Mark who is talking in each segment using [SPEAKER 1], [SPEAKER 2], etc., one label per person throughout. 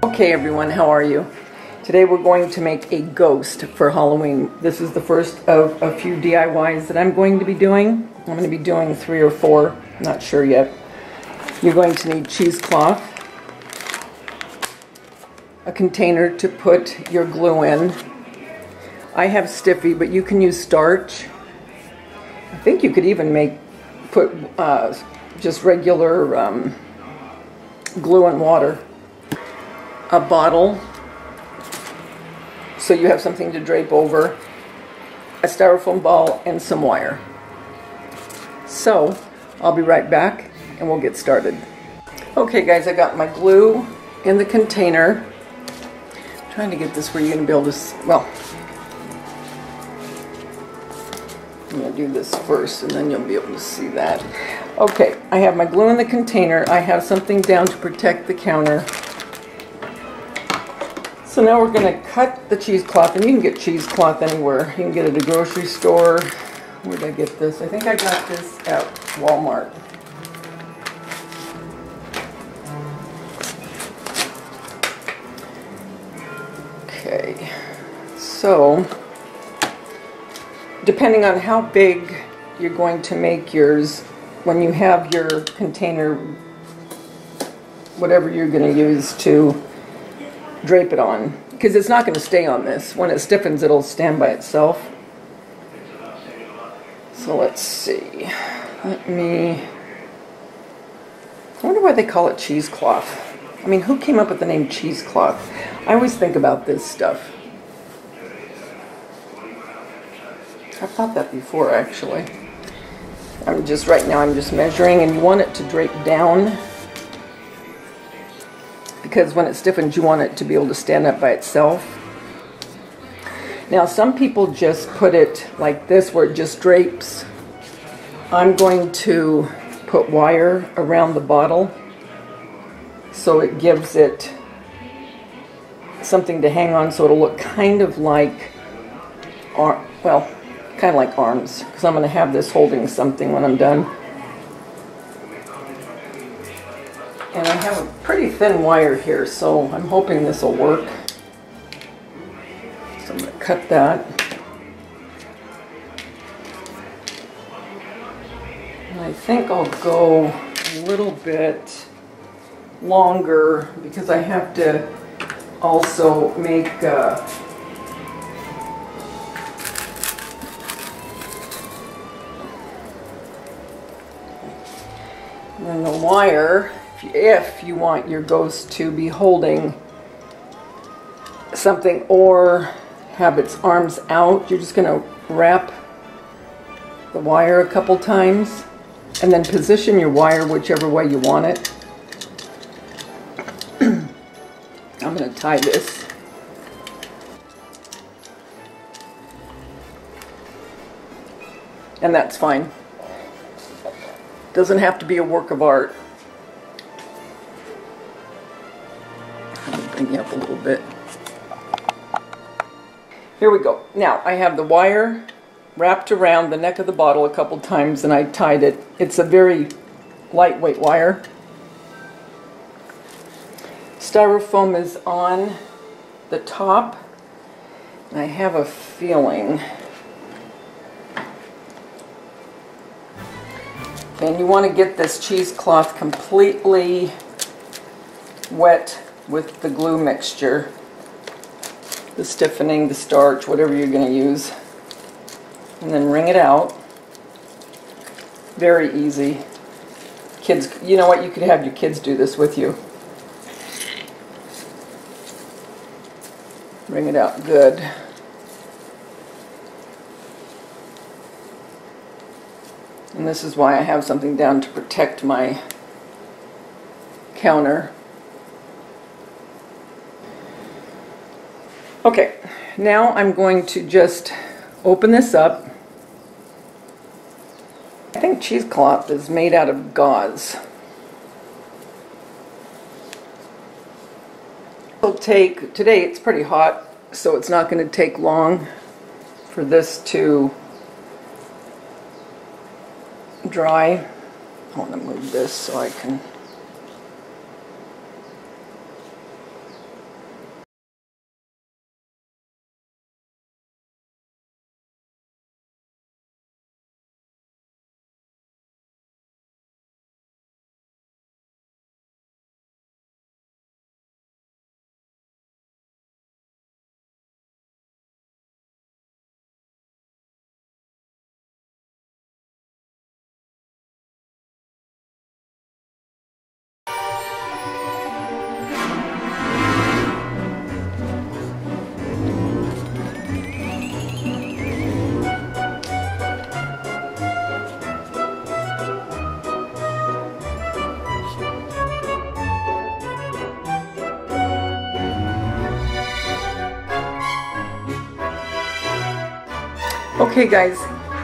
[SPEAKER 1] Okay everyone, how are you? Today we're going to make a ghost for Halloween. This is the first of a few DIYs that I'm going to be doing. I'm going to be doing 3 or 4, not sure yet. You're going to need cheesecloth, a container to put your glue in. I have Stiffy, but you can use starch. I think you could even put just regular glue and water. A bottle, so you have something to drape over, a styrofoam ball, and some wire. So, I'll be right back and we'll get started. Okay guys, I got my glue in the container. I'm trying to get this where you're going to be able to, well, I'm going to do this first and then you'll be able to see that. Okay, I have my glue in the container. I have something down to protect the counter. So now we're going to cut the cheesecloth, and you can get cheesecloth anywhere. You can get it at a grocery store. Where did I get this? I think I got this at Walmart. Okay, so depending on how big you're going to make yours, when you have your container, whatever you're going to use to drape it on, because it's not going to stay on this. When it stiffens, it'll stand by itself. So let's see. I wonder why they call it cheesecloth. I mean, who came up with the name cheesecloth? I always think about this stuff. I've thought that before, actually. Right now I'm just measuring, and you want it to drape down, because when it stiffens you want it to be able to stand up by itself. Now some people just put it like this where it just drapes. I'm going to put wire around the bottle so it gives it something to hang on, so it'll look kind of like arms, because I'm going to have this holding something when I'm done. And I have a pretty thin wire here, so I'm hoping this will work. So I'm going to cut that. And I think I'll go a little bit longer because I have to also make and then the wire, if you want your ghost to be holding something or have its arms out, you're just going to wrap the wire a couple times and then position your wire whichever way you want it. I'm going to tie this. And that's fine. Doesn't have to be a work of art. Let me bring you up a little bit. Here we go. Now I have the wire wrapped around the neck of the bottle a couple times and I tied it. It's a very lightweight wire. Styrofoam is on the top. And I have a feeling. And you want to get this cheesecloth completely wet with the glue mixture, the stiffening, the starch, whatever you're going to use, and then wring it out. Very easy. Kids, you know what, you could have your kids do this with you. Wring it out good. And this is why I have something down to protect my counter. Okay, now I'm going to just open this up. I think cheesecloth is made out of gauze. Today it's pretty hot, so it's not going to take long for this to dry. I want to move this so I can Okay guys,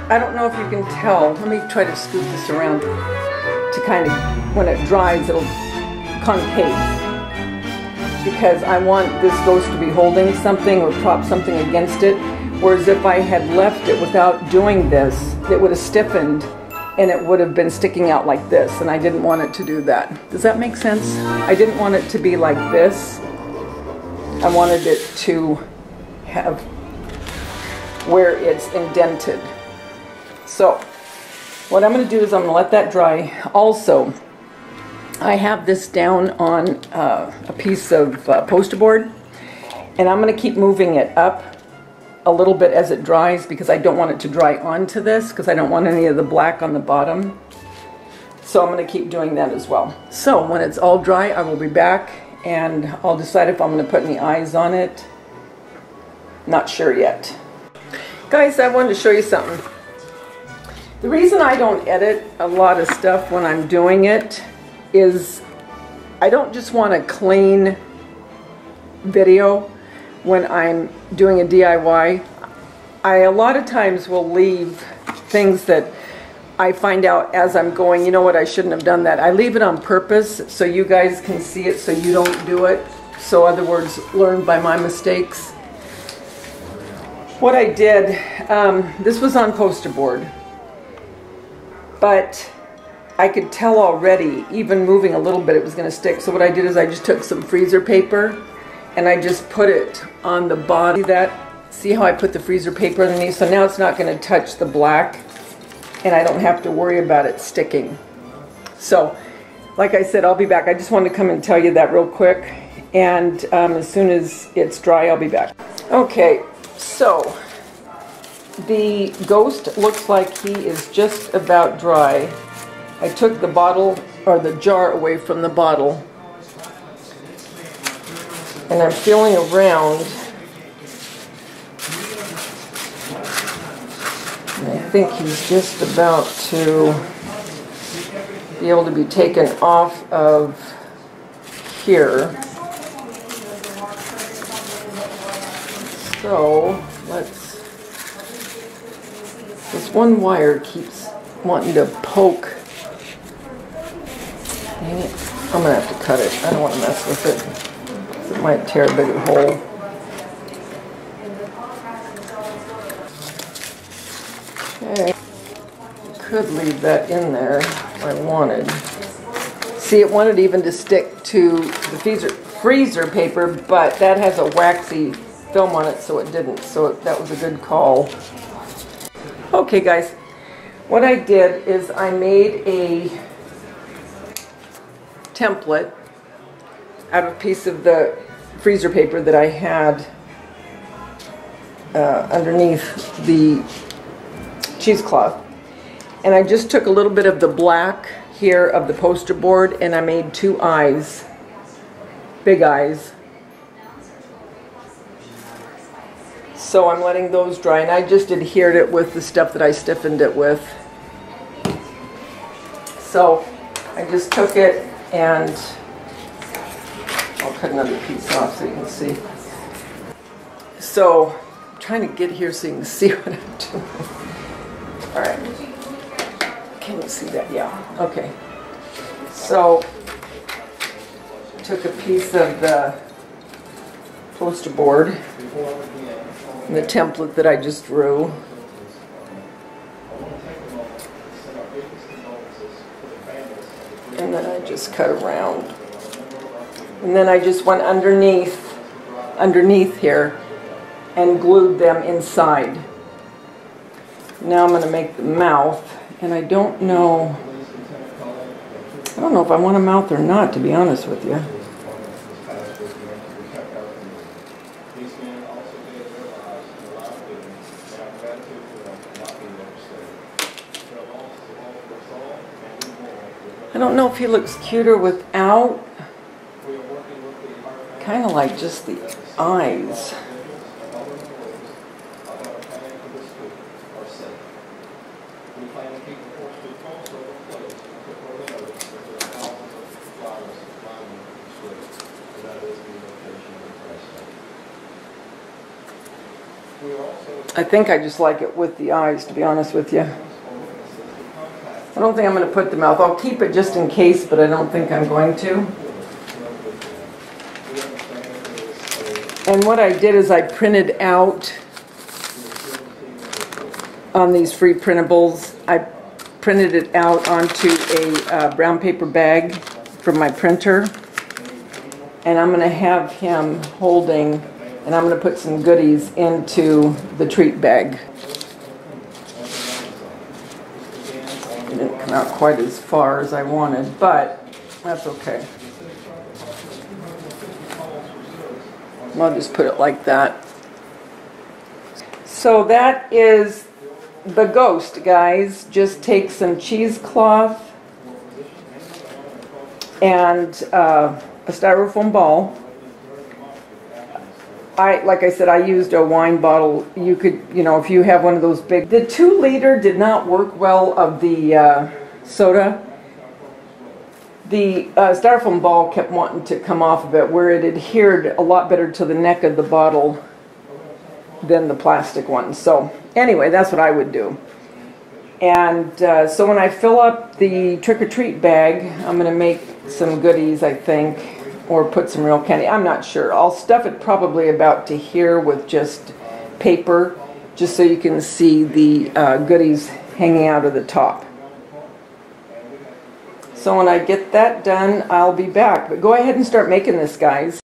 [SPEAKER 1] I don't know if you can tell. Let me try to scoot this around to kind of, when it dries, it'll concave. Because I want this ghost to be holding something or prop something against it. Whereas if I had left it without doing this, it would have stiffened and it would have been sticking out like this. And I didn't want it to do that. Does that make sense? I didn't want it to be like this. I wanted it to have where it's indented. So what I'm going to do is I'm going to let that dry. Also, I have this down on a piece of poster board, and I'm going to keep moving it up a little bit as it dries because I don't want it to dry onto this because I don't want any of the black on the bottom. So I'm going to keep doing that as well. So when it's all dry, I will be back and I'll decide if I'm going to put any eyes on it. Not sure yet. Guys, I wanted to show you something. The reason I don't edit a lot of stuff when I'm doing it is I don't just want a clean video when I'm doing a DIY. I a lot of times will leave things that I find out as I'm going, you know what, I shouldn't have done that. I leave it on purpose so you guys can see it so you don't do it. So in other words, learn by my mistakes. What I did, this was on poster board, but I could tell already, even moving a little bit, it was going to stick. So what I did is I just took some freezer paper and I just put it on the bottom. See how I put the freezer paper underneath? So now it's not going to touch the black and I don't have to worry about it sticking. So, like I said, I'll be back. I just wanted to come and tell you that real quick. And as soon as it's dry, I'll be back. Okay, so the ghost looks like he is just about dry. I took the bottle, or the jar, away from the bottle. And I'm feeling around. And I think he's just about to be able to be taken off of here. So let's, this one wire keeps wanting to poke. Dang it. I'm going to have to cut it. I don't want to mess with it. It might tear a bigger hole. Okay. Could leave that in there if I wanted. See, it wanted even to stick to the freezer paper, but that has a waxy film on it, so it didn't. So that was a good call. Okay, guys. What I did is I made a template out of a piece of the freezer paper that I had underneath the cheesecloth. And I just took a little bit of the black here of the poster board and I made two eyes, big eyes. So I'm letting those dry, and I just adhered it with the stuff that I stiffened it with. So I just took it and I'll cut another piece off so you can see. So I'm trying to get here so you can see what I'm doing. All right. Can you see that? Yeah. Okay. So took a piece of the poster board and the template that I just drew. And then I just cut around. And then I just went underneath here and glued them inside. Now I'm going to make the mouth, and I don't know if I want a mouth or not, to be honest with you. I don't know if he looks cuter without. Kind of like just the eyes. I think I just like it with the eyes, to be honest with you. I don't think I'm going to put the mouth. I'll keep it just in case, but I don't think I'm going to. And what I did is I printed out on these free printables. I printed it out onto a brown paper bag from my printer. And I'm going to have him holding, and I'm going to put some goodies into the treat bag. It didn't come out quite as far as I wanted, but that's okay. I'll just put it like that. So that is the ghost, guys. Just take some cheesecloth and a styrofoam ball. Like I said, I used a wine bottle. You could, if you have one of those big. The 2 liter did not work well of the soda. The styrofoam ball kept wanting to come off of it, where it adhered a lot better to the neck of the bottle than the plastic one. So anyway, that's what I would do. And so when I fill up the trick-or-treat bag, I'm going to make some goodies, I think. Or put some real candy. I'm not sure. I'll stuff it probably about to here with just paper, just so you can see the goodies hanging out of the top. So when I get that done, I'll be back. But go ahead and start making this, guys.